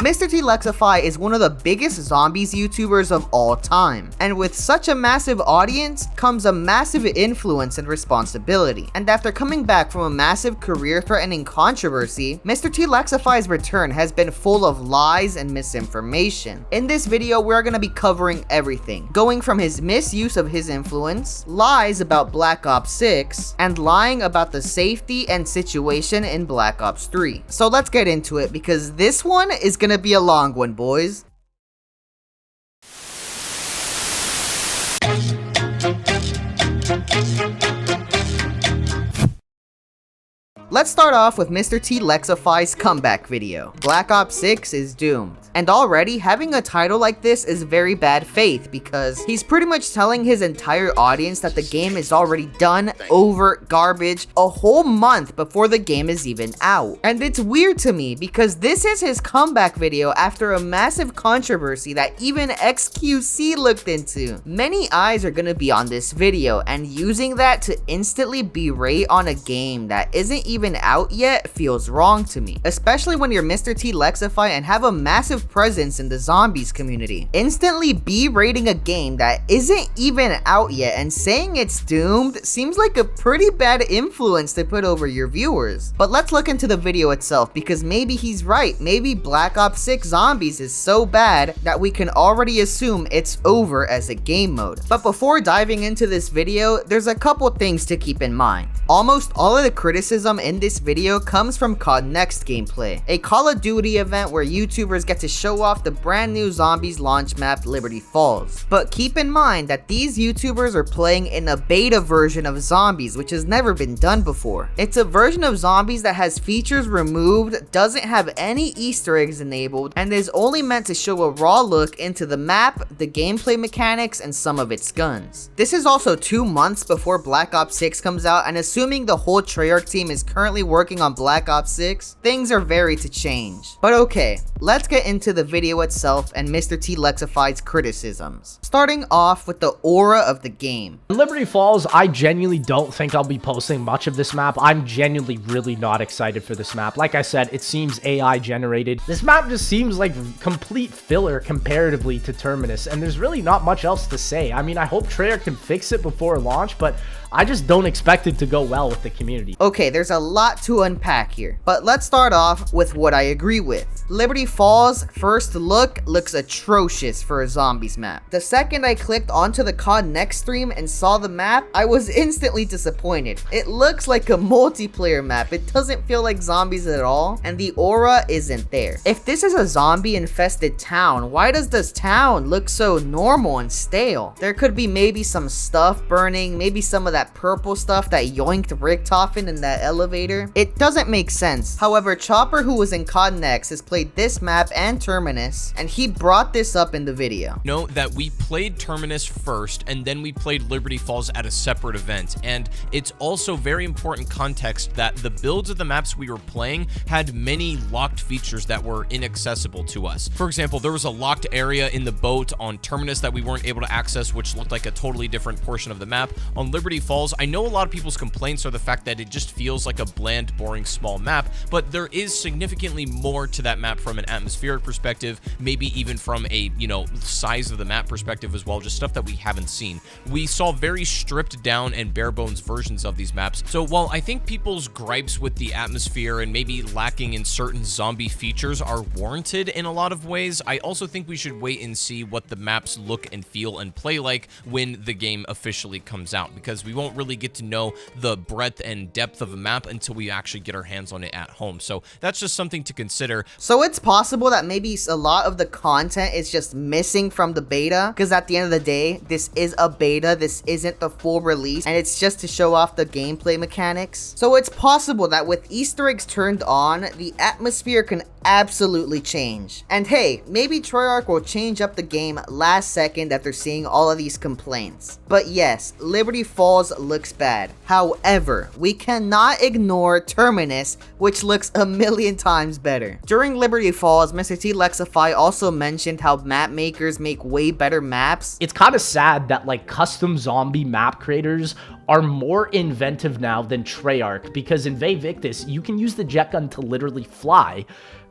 MrTLexify is one of the biggest zombies YouTubers of all time, and with such a massive audience comes a massive influence and responsibility. And after coming back from a massive career-threatening controversy, MrTLexify's return has been full of lies and misinformation. In this video, we're going to be covering everything, going from his misuse of his influence, lies about Black Ops 6, and lying about the safety and situation in Black Ops 3. So let's get into it, because this one is gonna be a long one, boys. Let's start off with MrTLexify's comeback video. Black Ops 6 is doomed. And already, having a title like this is very bad faith, because he's pretty much telling his entire audience that the game is already done, over, garbage, a whole month before the game is even out. And it's weird to me, because this is his comeback video after a massive controversy that even XQC looked into. Many eyes are gonna be on this video, and using that to instantly berate on a game that isn't even out yet feels wrong to me, especially when you're MrTLexify and have a massive presence in the zombies community. Instantly berating a game that isn't even out yet and saying it's doomed seems like a pretty bad influence to put over your viewers. But let's look into the video itself, because maybe he's right. Maybe Black Ops 6 Zombies is so bad that we can already assume it's over as a game mode. But before diving into this video, there's a couple things to keep in mind. Almost all of the criticism in this video comes from COD Next gameplay, a Call of Duty event where YouTubers get to show off the brand new zombies launch map Liberty Falls. But keep in mind that these YouTubers are playing in a beta version of zombies, which has never been done before. It's a version of zombies that has features removed, doesn't have any Easter eggs enabled, and is only meant to show a raw look into the map, the gameplay mechanics, and some of its guns. This is also 2 months before Black Ops 6 comes out, and assuming the whole Treyarch team is currently working on Black Ops 6, things are very to change. But okay, let's get into the video itself and MrTLexify's criticisms. Starting off with the aura of the game. In Liberty Falls, I genuinely don't think I'll be posting much of this map. I'm genuinely really not excited for this map. Like I said, it seems AI generated. This map just seems like complete filler comparatively to Terminus, and there's really not much else to say. I mean, I hope Treyarch can fix it before launch, but I just don't expect it to go well with the community. Okay, there's a lot to unpack here, but let's start off with what I agree with. Liberty Falls first look looks atrocious for a zombies map. The second I clicked onto the COD Next stream and saw the map, I was instantly disappointed. It looks like a multiplayer map. It doesn't feel like zombies at all, and the aura isn't there. If this is a zombie infested town, why does this town look so normal and stale? There could be maybe some stuff burning, maybe some of that purple stuff that yoinked Richtofen in that elevator. It doesn't make sense. However, Chopper, who was in COD Next, has played this map and Terminus, and he brought this up in the video. Note that we played Terminus first, and then we played Liberty Falls at a separate event, and it's also very important context that the builds of the maps we were playing had many locked features that were inaccessible to us. For example, there was a locked area in the boat on Terminus that we weren't able to access, which looked like a totally different portion of the map. On Liberty Falls, I know a lot of people's complaints are the fact that it just feels like a bland, boring, small map, but there is significantly more to that map from an atmospheric perspective, maybe even from a, size of the map perspective as well, just stuff that we haven't seen. We saw very stripped down and bare bones versions of these maps. So while I think people's gripes with the atmosphere and maybe lacking in certain zombie features are warranted in a lot of ways, I also think we should wait and see what the maps look and feel and play like when the game officially comes out, because we won't really get to know the breadth and depth of a map until we actually get our hands on it at home. So that's just something to consider. So it's possible that maybe a lot of the content is just missing from the beta, because at the end of the day, this is a beta, this isn't the full release, and it's just to show off the gameplay mechanics. So it's possible that with Easter eggs turned on, the atmosphere can absolutely change. And hey, maybe Treyarch will change up the game last second after seeing all of these complaints. But yes, Liberty Falls looks bad. However, we cannot ignore Terminus, which looks a million times better. During Liberty Falls, MrTLexify also mentioned how map makers make way better maps. It's kind of sad that like custom zombie map creators are more inventive now than Treyarch, because in Victus, you can use the jet gun to literally fly,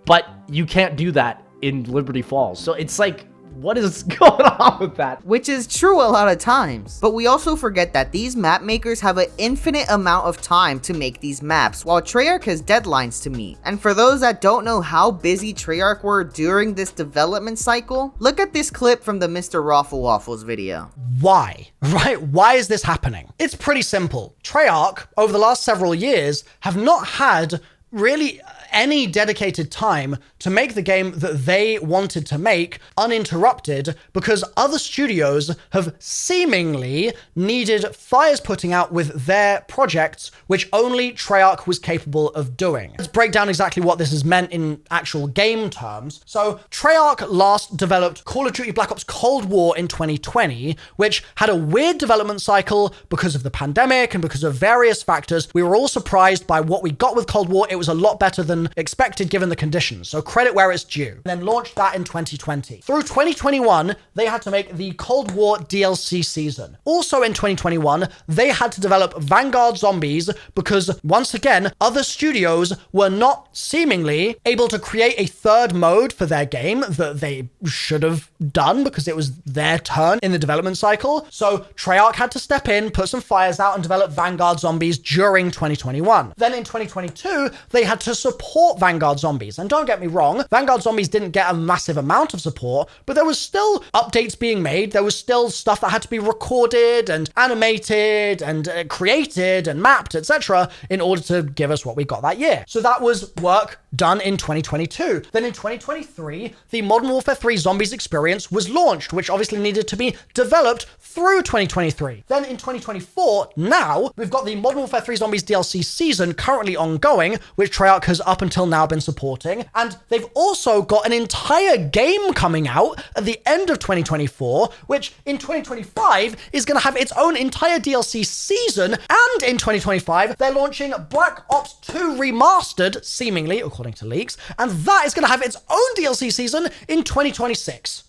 but you can't do that in Liberty Falls. So it's like, what is going on with that? Which is true a lot of times. But we also forget that these map makers have an infinite amount of time to make these maps, while Treyarch has deadlines to meet. And for those that don't know how busy Treyarch were during this development cycle, look at this clip from the Mrroflwaffles video. Why? Right? Why is this happening? It's pretty simple. Treyarch, over the last several years, have not had really any dedicated time to make the game that they wanted to make uninterrupted, because other studios have seemingly needed fires putting out with their projects, which only Treyarch was capable of doing. Let's break down exactly what this has meant in actual game terms. So Treyarch last developed Call of Duty Black Ops Cold War in 2020, which had a weird development cycle because of the pandemic and because of various factors. We were all surprised by what we got with Cold War. It was a lot better than expected given the conditions, so credit where it's due. And then launched that in 2020. Through 2021, they had to make the Cold War DLC season. Also in 2021, they had to develop Vanguard Zombies because, once again, other studios were not seemingly able to create a third mode for their game that they should have done because it was their turn in the development cycle. So Treyarch had to step in, put some fires out, and develop Vanguard Zombies during 2021. Then in 2022, they had to support Vanguard Zombies. And don't get me wrong, Vanguard Zombies didn't get a massive amount of support, but there was still updates being made. There was still stuff that had to be recorded and animated and created and mapped, etc., in order to give us what we got that year. So that was work done in 2022. Then in 2023, the Modern Warfare 3 Zombies experience was launched, which obviously needed to be developed through 2023. Then in 2024, now, we've got the Modern Warfare 3 Zombies DLC season currently ongoing, which Treyarch has up until now been supporting. And they've also got an entire game coming out at the end of 2024, which in 2025 is going to have its own entire DLC season. And in 2025, they're launching Black Ops 2 Remastered, seemingly, according to leaks, and that is going to have its own DLC season in 2026.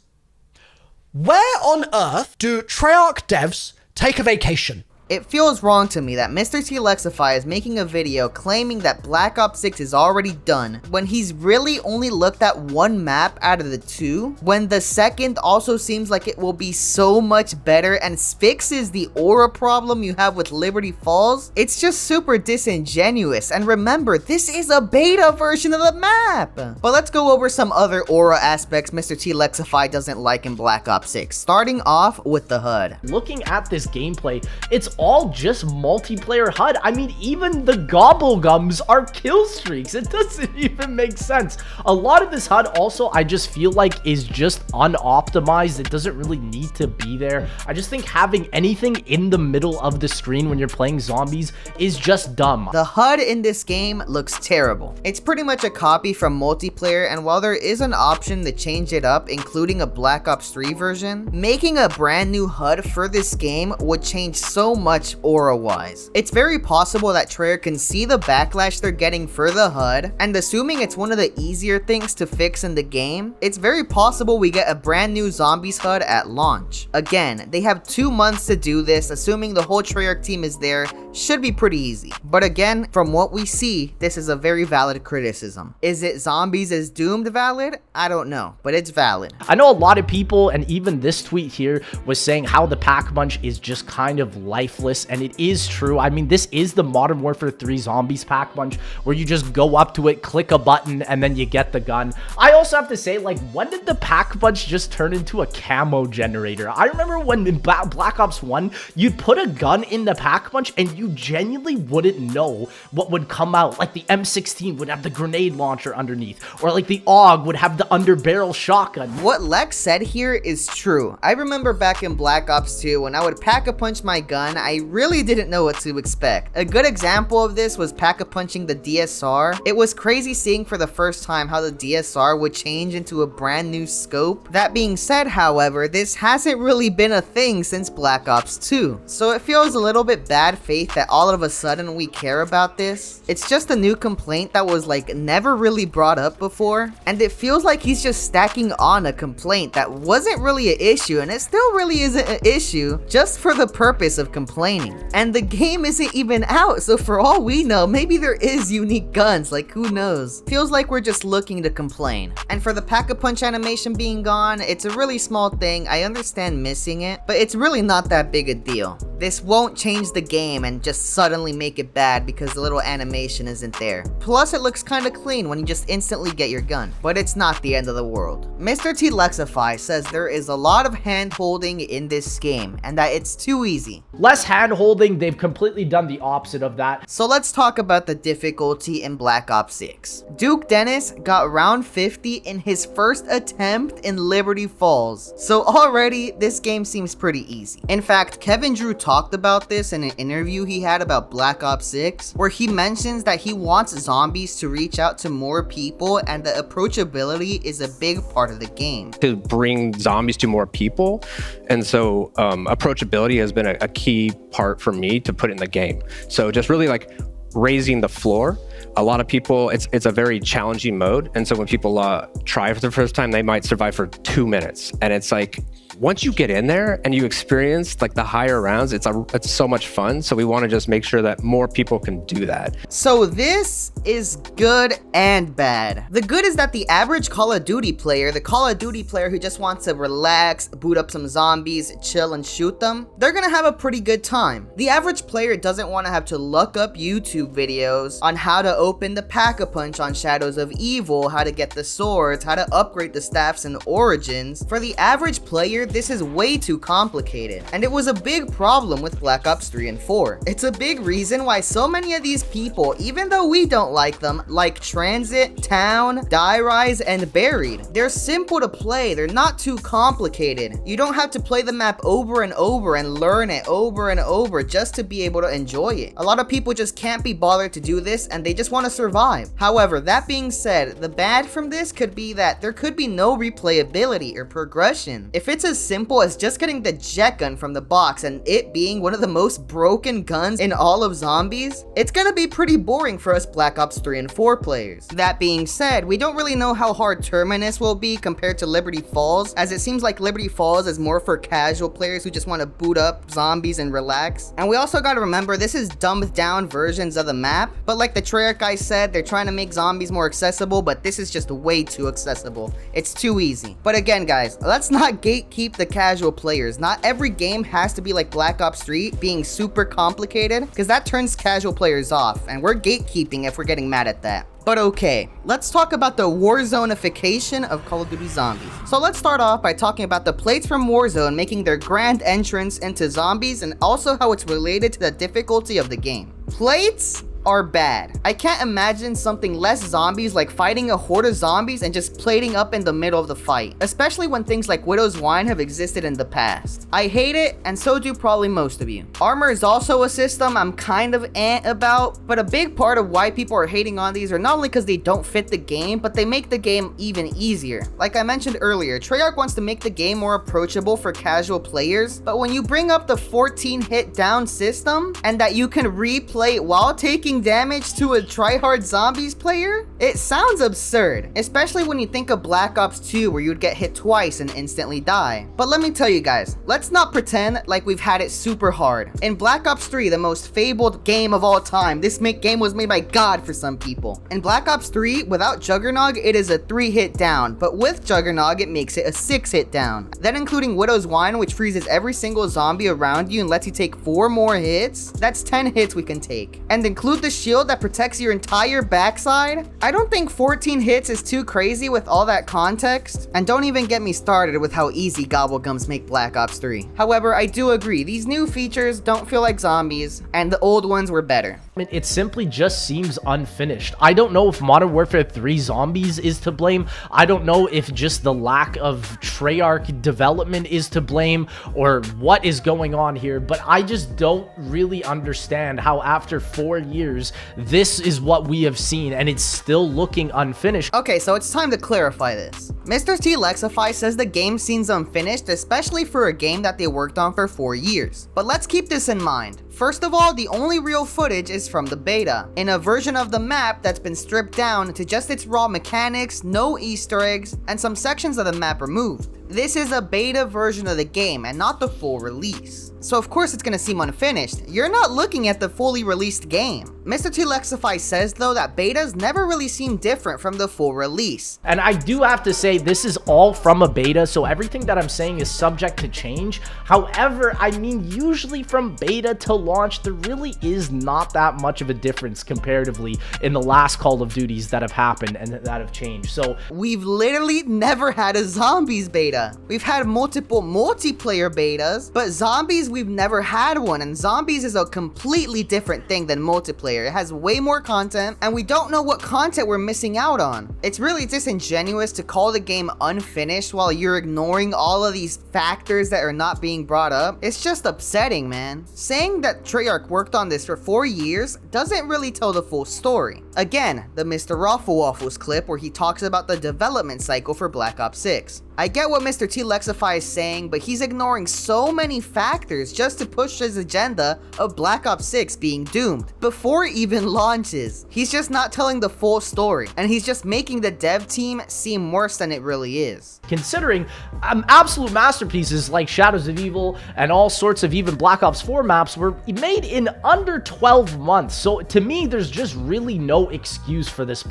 Where on earth do Treyarch devs take a vacation? It feels wrong to me that MrTLexify is making a video claiming that Black Ops 6 is already done when he's really only looked at one map out of the two, when the second also seems like it will be so much better and fixes the aura problem you have with Liberty Falls. It's just super disingenuous, and remember, this is a beta version of the map. But let's go over some other aura aspects MrTLexify doesn't like in Black Ops 6, starting off with the HUD. Looking at this gameplay, it's all just multiplayer HUD. I mean, even the gobblegums are kill streaks. It doesn't even make sense. A lot of this HUD also, I just feel like, is just unoptimized. It doesn't really need to be there. I just think having anything in the middle of the screen when you're playing zombies is just dumb. The HUD in this game looks terrible. It's pretty much a copy from multiplayer, and while there is an option to change it up, including a Black Ops 3 version, making a brand new HUD for this game would change so much aura-wise. It's very possible that Treyarch can see the backlash they're getting for the HUD, and assuming it's one of the easier things to fix in the game, it's very possible we get a brand new Zombies HUD at launch. Again, they have 2 months to do this, assuming the whole Treyarch team is there, should be pretty easy. But again, from what we see, this is a very valid criticism. Is it Zombies is doomed valid? I don't know, but it's valid. I know a lot of people, and even this tweet here was saying how the pack bunch is just kind of lifeless, and it is true. I mean, this is the Modern Warfare 3 Zombies pack bunch where you just go up to it, click a button, and then you get the gun. I also have to say, like, when did the pack bunch just turn into a camo generator? I remember when in Black Ops 1, you'd put a gun in the pack bunch and you genuinely wouldn't know what would come out. Like the M16 would have the grenade launcher underneath, or like the AUG would have the underbarrel shotgun. What Lex said here is true. I remember back in Black Ops 2 when I would pack-a-punch my gun, I really didn't know what to expect. A good example of this was pack-a-punching the DSR. It was crazy seeing for the first time how the DSR would change into a brand new scope. That being said, however, this hasn't really been a thing since Black Ops 2, so it feels a little bit bad faith that all of a sudden we care about this. It's just a new complaint that was like never really brought up before, and it feels like he's just stacking on a complaint that wasn't really an issue, and it still really isn't an issue, just for the purpose of complaining. complaining. And the game isn't even out, so for all we know, maybe there is unique guns, like who knows. Feels like we're just looking to complain. And for the pack-a-punch animation being gone, it's a really small thing. I understand missing it, but it's really not that big a deal. This won't change the game and just suddenly make it bad because the little animation isn't there. Plus, it looks kinda clean when you just instantly get your gun, but it's not the end of the world. MrTLexify says there is a lot of hand-holding in this game and that it's too easy. Less hand-holding, they've completely done the opposite of that. So let's talk about the difficulty in Black Ops 6. Duke Dennis got round 50 in his first attempt in Liberty Falls. So already, this game seems pretty easy. In fact, Kevin Drew talked about this in an interview he had about Black Ops 6, where he mentions that he wants zombies to reach out to more people and the approachability is a big part of the game. To bring zombies to more people, and so approachability has been a key part for me to put in the game. So just really like raising the floor. A lot of people, it's a very challenging mode, and so when people try for the first time, they might survive for 2 minutes, and it's like once you get in there and you experience like the higher rounds, it's so much fun. So we want to just make sure that more people can do that. So this is good and bad. The good is that the average Call of Duty player, the Call of Duty player who just wants to relax, boot up some zombies, chill and shoot them, they're gonna have a pretty good time. The average player doesn't want to have to look up YouTube videos on how to open the pack-a-punch on Shadows of Evil, how to get the swords, how to upgrade the staffs and origins. For the average player, this is way too complicated, and it was a big problem with Black Ops 3 and 4. It's a big reason why so many of these people, even though we don't like them, like Transit, Town, Die Rise, and Buried. They're simple to play, they're not too complicated. You don't have to play the map over and over and learn it over and over just to be able to enjoy it. A lot of people just can't be bothered to do this and they just want to survive. However, that being said, the bad from this could be that there could be no replayability or progression. If it's as simple as just getting the jet gun from the box and it being one of the most broken guns in all of zombies, it's gonna be pretty boring for us Black Ops 3 and 4 players. That being said, we don't really know how hard Terminus will be compared to Liberty Falls, as it seems like Liberty Falls is more for casual players who just want to boot up zombies and relax. And we also gotta remember this is dumbed down versions of the map, but like the Treyarch guy said, they're trying to make zombies more accessible, but this is just way too accessible. It's too easy. But again guys, let's not gatekeep the casual players. Not every game has to be like Black Ops 3 being super complicated, because that turns casual players off, and we're gatekeeping if we're getting mad at that. But okay, let's talk about the Warzone-ification of Call of Duty Zombies. So let's start off by talking about the plates from Warzone making their grand entrance into zombies and also how it's related to the difficulty of the game. Plates are bad. I can't imagine something less zombies like fighting a horde of zombies and just plating up in the middle of the fight, especially when things like Widow's Wine have existed in the past. I hate it, and so do probably most of you. Armor is also a system I'm kind of about, but a big part of why people are hating on these are not only because they don't fit the game, but they make the game even easier. Like I mentioned earlier, Treyarch wants to make the game more approachable for casual players, but when you bring up the 14 hit down system and that you can replay while taking damage to a tryhard zombies player, it sounds absurd, especially when you think of Black Ops 2 where you'd get hit twice and instantly die. But let me tell you guys, let's not pretend like we've had it super hard. In Black Ops 3, the most fabled game of all time, this game was made by God for some people. In Black Ops 3, without Juggernog, it is a 3 hit down, but with Juggernog, it makes it a 6 hit down. Then including Widow's Wine, which freezes every single zombie around you and lets you take 4 more hits, that's 10 hits we can take. And include the shield that protects your entire backside. I don't think 14 hits is too crazy with all that context, and don't even get me started with how easy Gobblegums make Black Ops 3. However, I do agree, these new features don't feel like zombies, and the old ones were better. It simply just seems unfinished. I don't know if Modern Warfare 3 Zombies is to blame. I don't know if just the lack of Treyarch development is to blame, or what is going on here, but I just don't really understand how after 4 years, this is what we have seen, and it's still looking unfinished. Okay, so it's time to clarify this. MrTLexify says the game seems unfinished, especially for a game that they worked on for 4 years. But let's keep this in mind. First of all, the only real footage is from the beta, in a version of the map that's been stripped down to just its raw mechanics, no Easter eggs, and some sections of the map removed. This is a beta version of the game and not the full release. So of course it's gonna seem unfinished. You're not looking at the fully released game. MrTLexify says though that betas never really seem different from the full release. And I do have to say this is all from a beta, so everything that I'm saying is subject to change. However, I mean usually from beta to launch there really is not that much of a difference comparatively in the last Call of Duties that have happened and that have changed. So we've literally never had a zombies beta. We've had multiple multiplayer betas, but zombies we've never had one, and zombies is a completely different thing than multiplayer. It has way more content, and we don't know what content we're missing out on. It's really disingenuous to call the game unfinished while you're ignoring all of these factors that are not being brought up. It's just upsetting, man. Saying that Treyarch worked on this for 4 years doesn't really tell the full story. Again, the Mrroflwaffles clip where he talks about the development cycle for Black Ops 6. I get what MrTLexify is saying, but he's ignoring so many factors just to push his agenda of Black Ops 6 being doomed before it even launches. He's just not telling the full story, and he's just making the dev team seem worse than it really is. Considering absolute masterpieces like Shadows of Evil and all sorts of even Black Ops 4 maps were made in under 12 months. So to me, there's just really no excuse for this.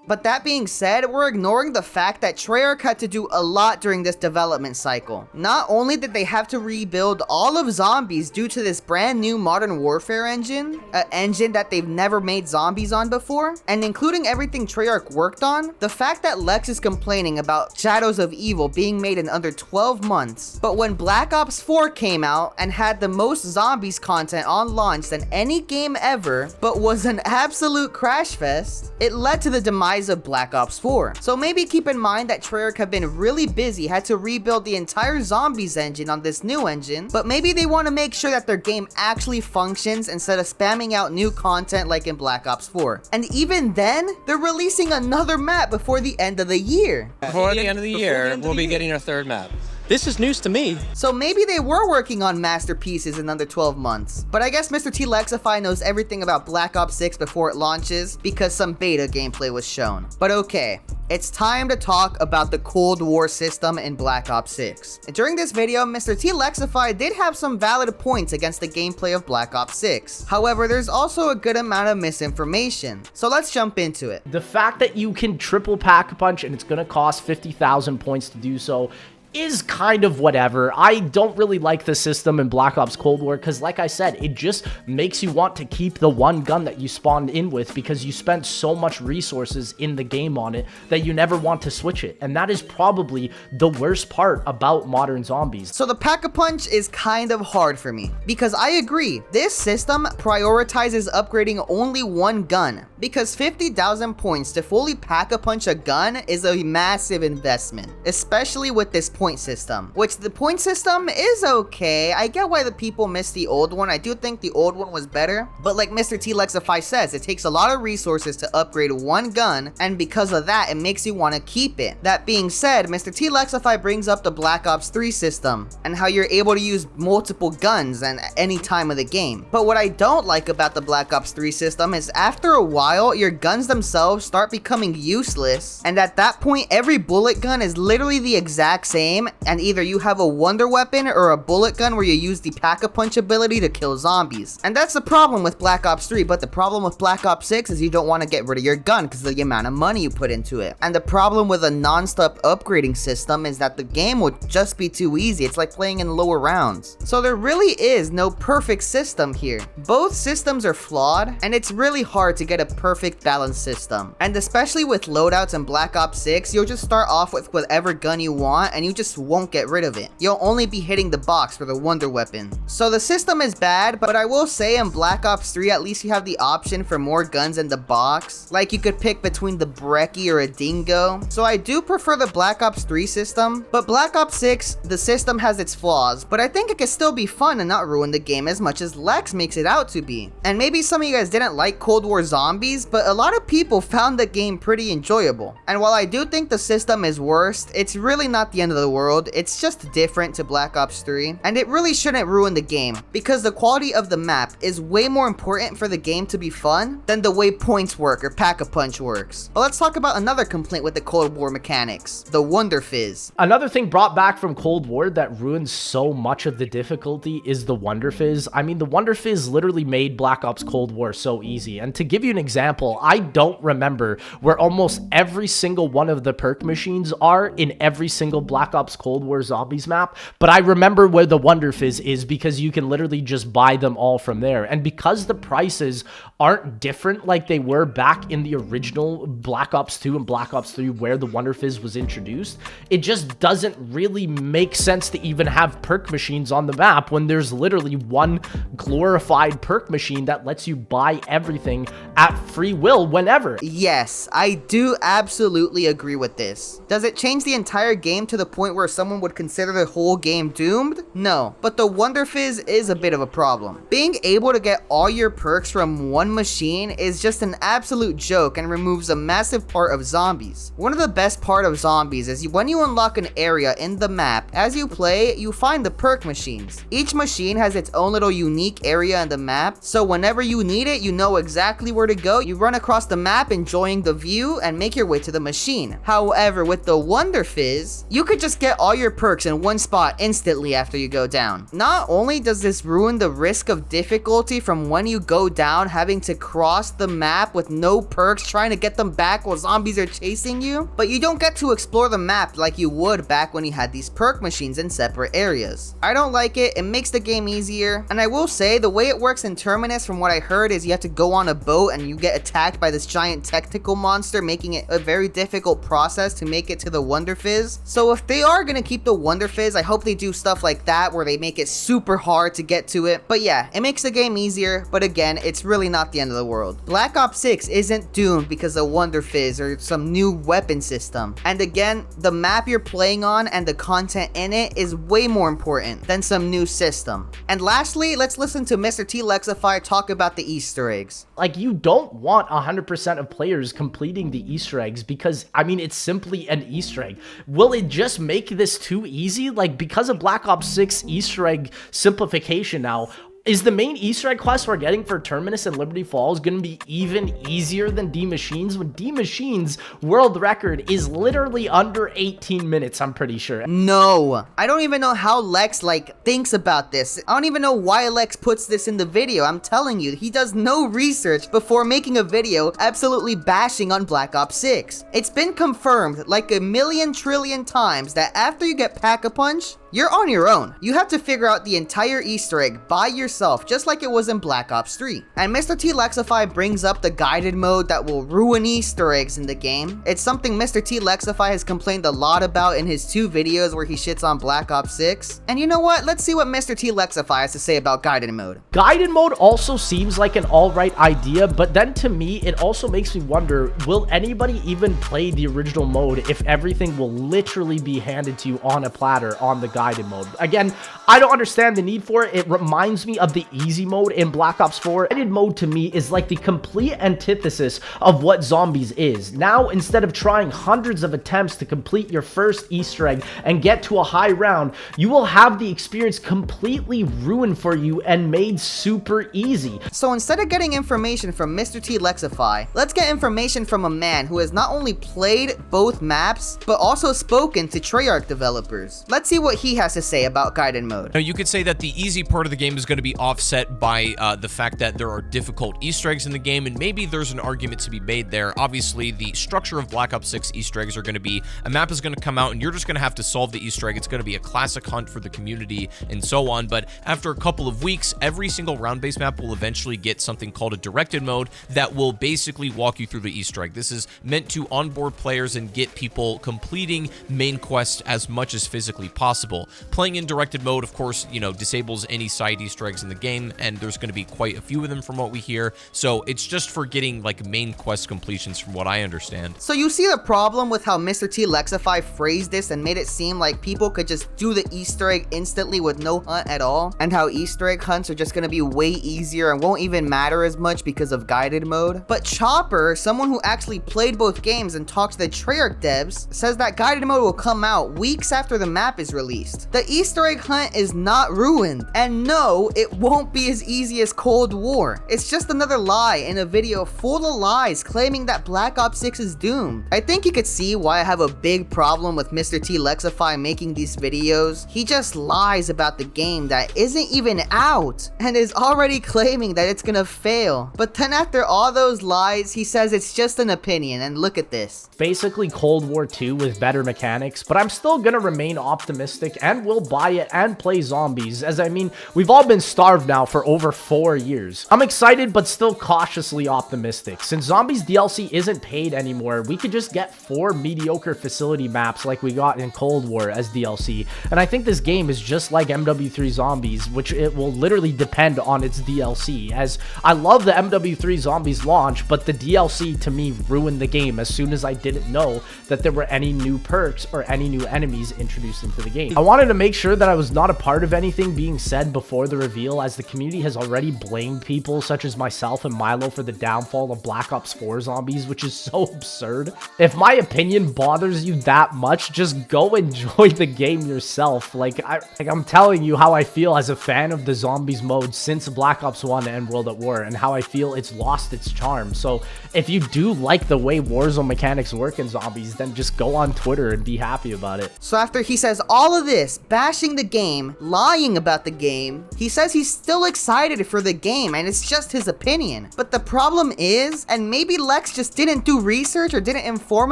But that being said, we're ignoring the fact that Treyarch had to do a lot during this development cycle. Not only did they have to rebuild all of zombies due to this brand new Modern Warfare engine, an engine that they've never made zombies on before, and including everything Treyarch worked on, the fact that Lex is complaining about Shadows of Evil being made in under 12 months, but when Black Ops 4 came out and had the most zombies content on launch than any game ever, but was an absolute crash fest, it led to the demise of Black Ops 4. So maybe keep in mind that Treyarch have been really busy, had to rebuild the entire zombies engine on this new engine, but maybe they want to make sure that their game actually functions instead of spamming out new content like in Black Ops 4. And even then, they're releasing another map before the end of the year. Before the end of the year, we'll be getting our third map. This is news to me. So maybe they were working on masterpieces in under 12 months. But I guess MrTLexify knows everything about Black Ops 6 before it launches because some beta gameplay was shown. But okay, it's time to talk about the Cold War system in Black Ops 6. During this video, MrTLexify did have some valid points against the gameplay of Black Ops 6. However, there's also a good amount of misinformation. So let's jump into it. The fact that you can triple pack a punch and it's going to cost 50,000 points to do so is kind of whatever. I don't really like the system in Black Ops Cold War because, like I said, it just makes you want to keep the one gun that you spawned in with because you spent so much resources in the game on it that you never want to switch it. And that is probably the worst part about modern zombies. So the Pack-a-Punch is kind of hard for me because I agree, this system prioritizes upgrading only one gun because 50,000 points to fully Pack-a-Punch a gun is a massive investment, especially with this point system, which the point system is okay. I get why the people miss the old one. I do think the old one was better, but like MrTLexify says, it takes a lot of resources to upgrade one gun, and because of that, it makes you want to keep it. That being said, MrTLexify brings up the Black Ops 3 system and how you're able to use multiple guns at any time of the game. But what I don't like about the Black Ops 3 system is after a while, your guns themselves start becoming useless, and at that point, every bullet gun is literally the exact same, and either you have a wonder weapon or a bullet gun where you use the Pack-a-Punch ability to kill zombies. And that's the problem with Black Ops 3, but the problem with Black Ops 6 is you don't want to get rid of your gun because of the amount of money you put into it. And the problem with a non-stop upgrading system is that the game would just be too easy. It's like playing in lower rounds. So there really is no perfect system here. Both systems are flawed, and it's really hard to get a perfect balanced system. And especially with loadouts in Black Ops 6, you'll just start off with whatever gun you want, and you just won't get rid of it. You'll only be hitting the box for the wonder weapon. So the system is bad, but I will say in Black Ops 3 at least you have the option for more guns in the box. Like you could pick between the Brecci or a Dingo. So I do prefer the Black Ops 3 system, but Black Ops 6, the system has its flaws, but I think it can still be fun and not ruin the game as much as Lex makes it out to be. And maybe some of you guys didn't like Cold War Zombies, but a lot of people found the game pretty enjoyable. And while I do think the system is worst, it's really not the end of the the world, it's just different to Black Ops 3, and it really shouldn't ruin the game, because the quality of the map is way more important for the game to be fun than the way points work or Pack-a-Punch works. But let's talk about another complaint with the Cold War mechanics, the Wonder Fizz. Another thing brought back from Cold War that ruins so much of the difficulty is the Wonder Fizz. I mean, the Wonder Fizz literally made Black Ops Cold War so easy, and to give you an example, I don't remember where almost every single one of the perk machines are in every single Black Ops Cold War Zombies map, but I remember where the Wonder Fizz is because you can literally just buy them all from there. And because the prices aren't different like they were back in the original Black Ops 2 and Black Ops 3 where the Wonder Fizz was introduced, it just doesn't really make sense to even have perk machines on the map when there's literally one glorified perk machine that lets you buy everything at free will whenever. Yes, I do absolutely agree with this. Does it change the entire game to the point where someone would consider the whole game doomed? No, but the Wonder Fizz is a bit of a problem. Being able to get all your perks from one machine is just an absolute joke and removes a massive part of zombies. One of the best part of zombies is when you unlock an area in the map, as you play, you find the perk machines. Each machine has its own little unique area in the map, so whenever you need it, you know exactly where to go. You run across the map enjoying the view and make your way to the machine. However, with the Wonder Fizz, you could just get all your perks in one spot instantly after you go down. Not only does this ruin the risk of difficulty from when you go down having to cross the map with no perks trying to get them back while zombies are chasing you, but you don't get to explore the map like you would back when you had these perk machines in separate areas. I don't like it. It makes the game easier, and I will say the way it works in Terminus from what I heard is you have to go on a boat and you get attacked by this giant tactical monster, making it a very difficult process to make it to the Wonder Fizz. So if they are gonna keep the Wonder Fizz, I hope they do stuff like that where they make it super hard to get to it. But yeah, it makes the game easier, but again, it's really not the end of the world. Black Ops 6 isn't doomed because of Wonder Fizz or some new weapon system. And again, the map you're playing on and the content in it is way more important than some new system. And lastly, let's listen to MrTLexify talk about the Easter eggs. Like, you don't want 100% of players completing the Easter eggs because, I mean, it's simply an Easter egg. Will it just make this too easy? Like, because of Black Ops 6 Easter egg simplification now, is the main Easter egg quest we're getting for Terminus and Liberty Falls going to be even easier than D Machines? When D Machines world record is literally under 18 minutes, I'm pretty sure. No, I don't even know how Lex thinks about this. I don't even know why Lex puts this in the video. I'm telling you, he does no research before making a video absolutely bashing on Black Ops 6. It's been confirmed like a million trillion times that after you get Pack-a-Punch, you're on your own. You have to figure out the entire Easter egg by yourself, just like it was in Black Ops 3. And MrTLexify brings up the guided mode that will ruin Easter eggs in the game. It's something MrTLexify has complained a lot about in his 2 videos where he shits on Black Ops 6. And you know what? Let's see what MrTLexify has to say about guided mode. Guided mode also seems like an alright idea, but then to me, it also makes me wonder, will anybody even play the original mode if everything will literally be handed to you on a platter on the guided mode? Again, I don't understand the need for it. It reminds me of the easy mode in Black Ops 4. Guided mode to me is like the complete antithesis of what zombies is. Now, instead of trying hundreds of attempts to complete your first Easter egg and get to a high round, you will have the experience completely ruined for you and made super easy. So instead of getting information from MrTLexify, let's get information from a man who has not only played both maps, but also spoken to Treyarch developers. Let's see what he has to say about guided mode. Now, you could say that the easy part of the game is going to be offset by the fact that there are difficult Easter eggs in the game, and maybe there's an argument to be made there. Obviously, the structure of Black Ops 6 Easter eggs are going to be, a map is going to come out, and you're just going to have to solve the Easter egg. It's going to be a classic hunt for the community, and so on. But after a couple of weeks, every single round-based map will eventually get something called a directed mode that will basically walk you through the Easter egg. This is meant to onboard players and get people completing main quests as much as physically possible. Playing in directed mode, of course, you know, disables any side Easter eggs eggs in the game, and there's going to be quite a few of them from what we hear. So it's just for getting like main quest completions from what I understand. So you see the problem with how MrTLexify phrased this and made it seem like people could just do the Easter egg instantly with no hunt at all, and how Easter egg hunts are just going to be way easier and won't even matter as much because of guided mode. But Chopper, someone who actually played both games and talked to the Treyarch devs, says that guided mode will come out weeks after the map is released. The Easter egg hunt is not ruined, and no, it won't be as easy as Cold War. It's just another lie in a video full of lies claiming that Black Ops 6 is doomed. I think you could see why I have a big problem with MrTLexify making these videos. He just lies about the game that isn't even out and is already claiming that it's gonna fail. But then after all those lies, he says it's just an opinion, and look at this. Basically Cold War 2 with better mechanics, but I'm still gonna remain optimistic and will buy it and play zombies, as I mean, we've all been starved now for over 4 years. I'm excited but still cautiously optimistic. Since Zombies DLC isn't paid anymore, we could just get 4 mediocre facility maps like we got in Cold War as DLC, and I think this game is just like MW3 Zombies, which it will literally depend on its DLC, as I love the MW3 Zombies launch, but the DLC to me ruined the game as soon as I didn't know that there were any new perks or any new enemies introduced into the game. I wanted to make sure that I was not a part of anything being said before the reveal, as the community has already blamed people such as myself and Milo for the downfall of Black Ops 4 Zombies, which is so absurd. If my opinion bothers you that much, just go enjoy the game yourself. Like I'm telling you how I feel as a fan of the Zombies mode since Black Ops 1 and World at War, and how I feel it's lost its charm. So if you do like the way Warzone mechanics work in Zombies, then just go on Twitter and be happy about it. So after he says all of this, bashing the game, lying about the game, he says he's still excited for the game and it's just his opinion. But the problem is, and maybe Lex just didn't do research or didn't inform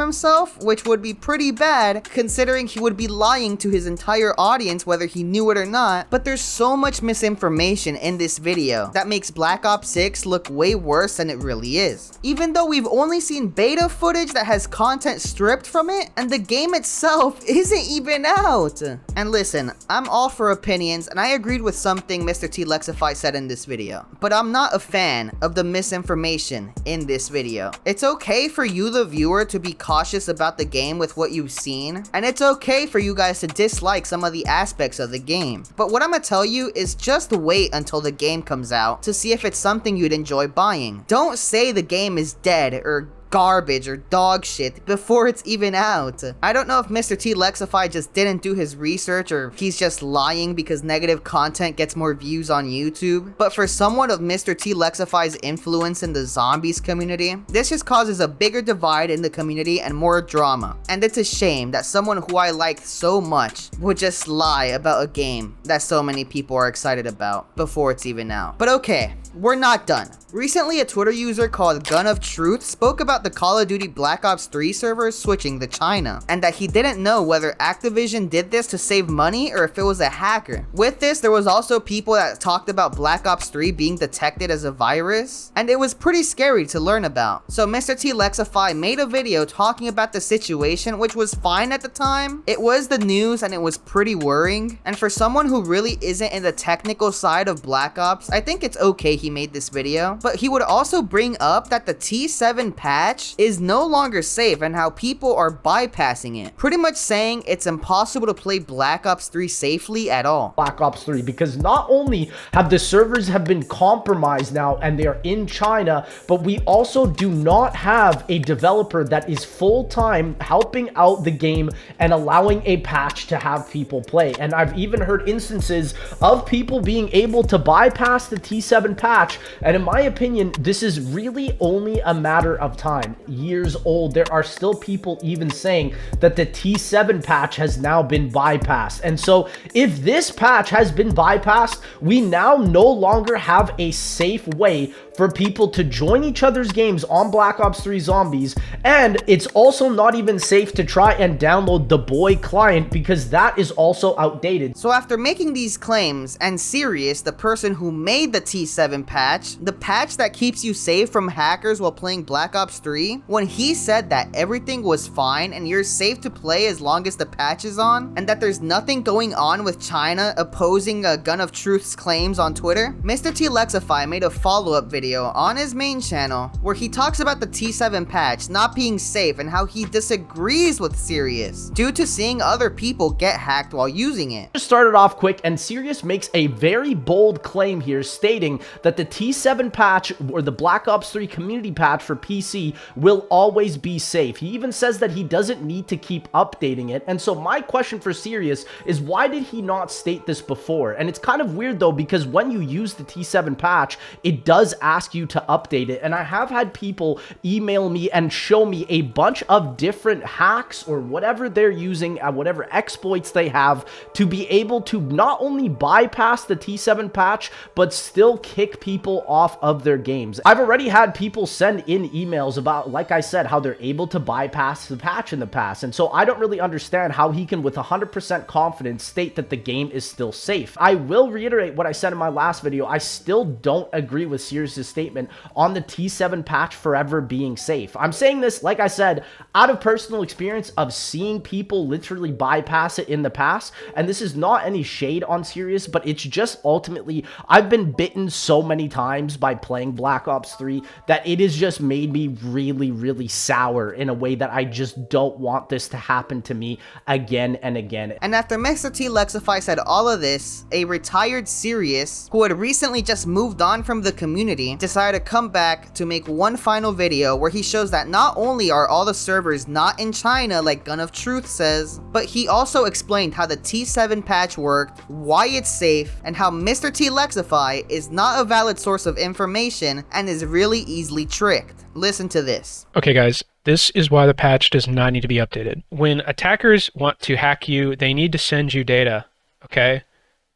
himself, which would be pretty bad considering he would be lying to his entire audience whether he knew it or not, but there's so much misinformation in this video that makes Black Ops 6 look way worse than it really is. Even though we've only seen beta footage that has content stripped from it, and the game itself isn't even out. And listen, I'm all for opinions, and I agreed with something MrTLexify said in this video, but I'm not a fan of the misinformation in this video. It's okay for you, the viewer, to be cautious about the game with what you've seen, and it's okay for you guys to dislike some of the aspects of the game. But what I'm gonna tell you is just wait until the game comes out to see if it's something you'd enjoy buying. Don't say the game is dead or garbage or dog shit before it's even out. I don't know if MrTLexify just didn't do his research or he's just lying because negative content gets more views on YouTube, but for someone of MrTLexify's influence in the zombies community, this just causes a bigger divide in the community and more drama. And it's a shame that someone who I liked so much would just lie about a game that so many people are excited about before it's even out. But okay, we're not done. Recently, a Twitter user called Gun of Truth spoke about the Call of Duty Black Ops 3 servers switching to China, and that he didn't know whether Activision did this to save money or if it was a hacker. With this, there was also people that talked about Black Ops 3 being detected as a virus, and it was pretty scary to learn about. So MrTLexify made a video talking about the situation, which was fine at the time. It was the news and it was pretty worrying, and for someone who really isn't in the technical side of Black Ops, I think it's okay he made this video. But he would also bring up that the T7 patch is no longer safe and how people are bypassing it, pretty much saying it's impossible to play Black Ops 3 safely at all. Black Ops 3, because not only have the servers have been compromised now and they are in China, but we also do not have a developer that is full-time helping out the game and allowing a patch to have people play. And I've even heard instances of people being able to bypass the T7 patch, and in my opinion, this is really only a matter of time. Years old, there are still people even saying that the T7 patch has now been bypassed. And so if this patch has been bypassed, we now no longer have a safe way for people to join each other's games on Black Ops 3 Zombies, and it's also not even safe to try and download the boy client because that is also outdated. So after making these claims, and Serious, the person who made the T7 patch, the patch that keeps you safe from hackers while playing Black Ops 3, when he said that everything was fine and you're safe to play as long as the patch is on, and that there's nothing going on with China opposing a Gun of Truth's claims on Twitter, MrTLexify made a follow-up video on his main channel where he talks about the T7 patch not being safe and how he disagrees with Serious due to seeing other people get hacked while using it. Just started off quick, and Serious makes a very bold claim here stating that the T7 patch or the Black Ops 3 community patch for PC will always be safe. He even says that he doesn't need to keep updating it. And so my question for Serious is, why did he not state this before? And it's kind of weird though, because when you use the T7 patch, it does ask you to update it. And I have had people email me and show me a bunch of different hacks or whatever they're using, whatever exploits they have to be able to not only bypass the T7 patch, but still kick people off of their games. I've already had people send in emails about, like I said, how they're able to bypass the patch in the past. And so I don't really understand how he can with 100% confidence state that the game is still safe. I will reiterate what I said in my last video. I still don't agree with Serious's statement on the T7 patch forever being safe. I'm saying this, like I said, out of personal experience of seeing people literally bypass it in the past. And this is not any shade on Serious, but it's just ultimately, I've been bitten so many times by playing Black Ops 3 that it has just made me really, really sour in a way that I just don't want this to happen to me again and again. And after MrTLexify said all of this, a retired Serious, who had recently just moved on from the community, decided to come back to make one final video where he shows that not only are all the servers not in China like Gun of Truth says, but he also explained how the T7 patch worked, why it's safe, and how MrTLexify is not a valid source of information and is really easily tricked. Listen to this. Okay guys, this is why the patch does not need to be updated. When attackers want to hack you, they need to send you data, okay?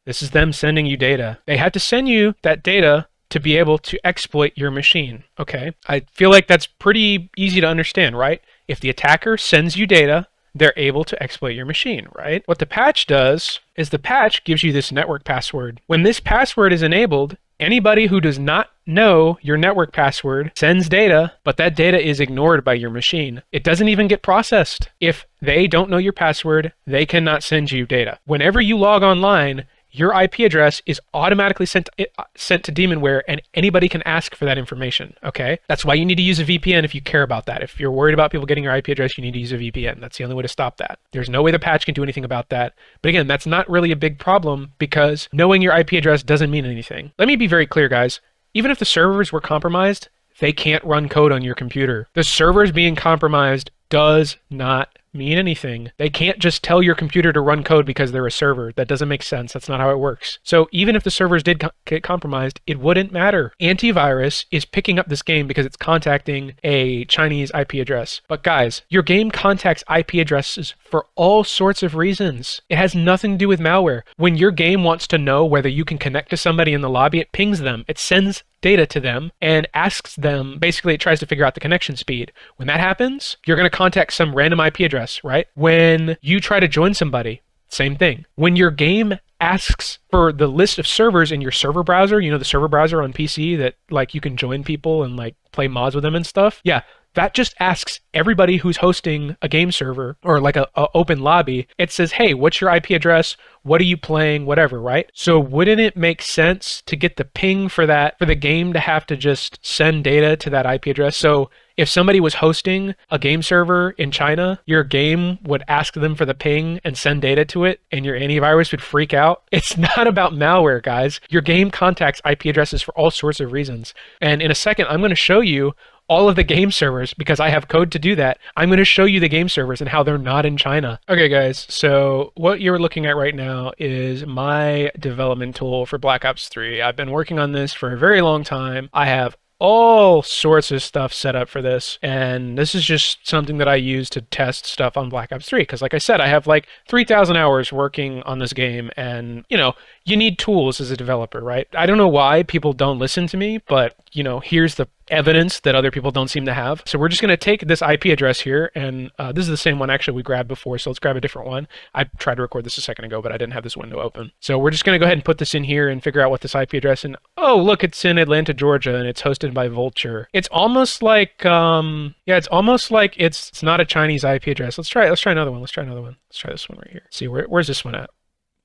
This is them sending you data. They had to send you that data to be able to exploit your machine, okay? I feel like that's pretty easy to understand, right? If the attacker sends you data, they're able to exploit your machine, right? What the patch does is the patch gives you this network password. When this password is enabled, anybody who does not know your network password sends data, but that data is ignored by your machine. It doesn't even get processed. If they don't know your password, they cannot send you data. Whenever you log online, your IP address is automatically sent to Demonware, and anybody can ask for that information, okay? That's why you need to use a VPN if you care about that. If you're worried about people getting your IP address, you need to use a VPN. That's the only way to stop that. There's no way the patch can do anything about that. But again, that's not really a big problem because knowing your IP address doesn't mean anything. Let me be very clear, guys. Even if the servers were compromised, they can't run code on your computer. The servers being compromised does not mean anything. They can't just tell your computer to run code because they're a server. That doesn't make sense. That's not how it works. So even if the servers did get compromised, it wouldn't matter. Antivirus is picking up this game because it's contacting a Chinese IP address. But guys, your game contacts IP addresses for all sorts of reasons. It has nothing to do with malware. When your game wants to know whether you can connect to somebody in the lobby, it pings them. It sends data to them and asks them, basically it tries to figure out the connection speed. When that happens, you're going to contact some random IP address, right? When you try to join somebody, same thing. When your game asks for the list of servers in your server browser, you know, the server browser on PC that like you can join people and like play mods with them and stuff. Yeah, that just asks everybody who's hosting a game server or like a open lobby. It says, hey, what's your IP address? What are you playing? Whatever, right? So wouldn't it make sense to get the ping for that, for the game to have to just send data to that IP address? So if somebody was hosting a game server in China, your game would ask them for the ping and send data to it, and your antivirus would freak out. It's not about malware, guys. Your game contacts IP addresses for all sorts of reasons. And in a second, I'm going to show you all of the game servers because I have code to do that. I'm going to show you the game servers and how they're not in China. Okay, guys, so what you're looking at right now is my development tool for Black Ops 3. I've been working on this for a very long time. I have all sorts of stuff set up for this. And this is just something that I use to test stuff on Black Ops 3. Because like I said, I have like 3,000 hours working on this game. And, you know, you need tools as a developer, right? I don't know why people don't listen to me, but, you know, here's the evidence that other people don't seem to have. So we're just going to take this IP address here, and this is the same one actually we grabbed before, so let's grab a different one. I tried to record this a second ago, but I didn't have this window open. So we're just going to go ahead and put this in here and figure out what this IP address is. Oh, look, it's in Atlanta, Georgia, and it's hosted by Vulture. It's almost like, yeah, it's almost like it's not a Chinese IP address. Let's try another one. Let's try this one right here. See, where's this one at?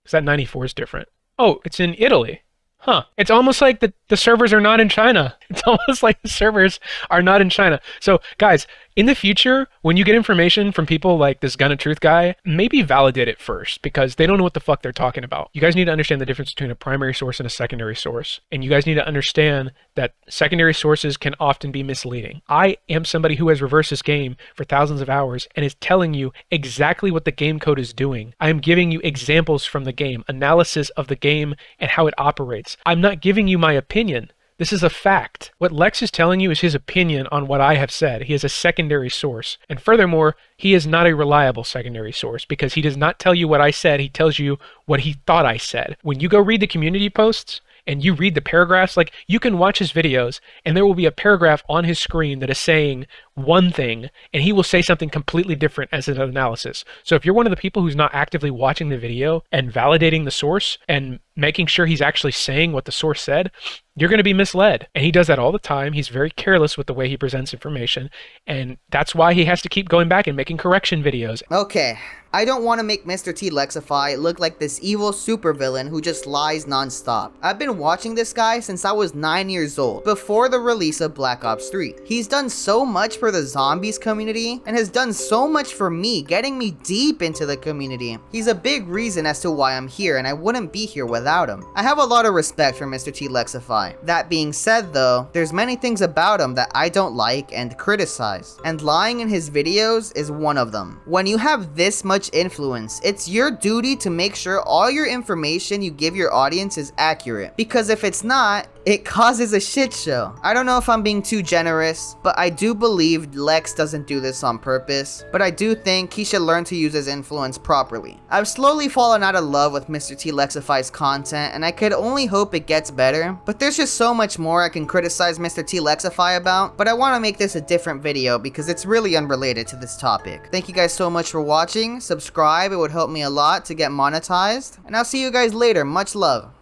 Because that 94 is different. Oh, it's in Italy. Huh. It's almost like the servers are not in China. It's almost like the servers are not in China. So, guys, in the future, when you get information from people like this Gun of Truth guy, maybe validate it first, because they don't know what the fuck they're talking about. You guys need to understand the difference between a primary source and a secondary source. And you guys need to understand that secondary sources can often be misleading. I am somebody who has reversed this game for thousands of hours and is telling you exactly what the game code is doing. I am giving you examples from the game, analysis of the game and how it operates. I'm not giving you my opinion. This is a fact. What Lex is telling you is his opinion on what I have said. He is a secondary source. And furthermore, he is not a reliable secondary source, because he does not tell you what I said. He tells you what he thought I said. When you go read the community posts and you read the paragraphs, like, you can watch his videos and there will be a paragraph on his screen that is saying one thing, and he will say something completely different as an analysis. So if you're one of the people who's not actively watching the video and validating the source and making sure he's actually saying what the source said, you're going to be misled. And he does that all the time. He's very careless with the way he presents information, and that's why he has to keep going back and making correction videos. Okay, I don't want to make MrTLexify look like this evil supervillain who just lies non-stop. I've been watching this guy since I was 9 years old, before the release of Black Ops 3. He's done so much for the zombies community, and has done so much for me, getting me deep into the community. He's a big reason as to why I'm here, and I wouldn't be here without him. I have a lot of respect for MrTLexify. That being said though, there's many things about him that I don't like and criticize, and lying in his videos is one of them. When you have this much influence, it's your duty to make sure all your information you give your audience is accurate, because if it's not, it causes a shit show. I don't know if I'm being too generous, but I do believe Lex doesn't do this on purpose, but I do think he should learn to use his influence properly. I've slowly fallen out of love with MrTLexify's content, and I could only hope it gets better, but there's just so much more I can criticize MrTLexify about, but I want to make this a different video because it's really unrelated to this topic. Thank you guys so much for watching. Subscribe, it would help me a lot to get monetized, and I'll see you guys later. Much love.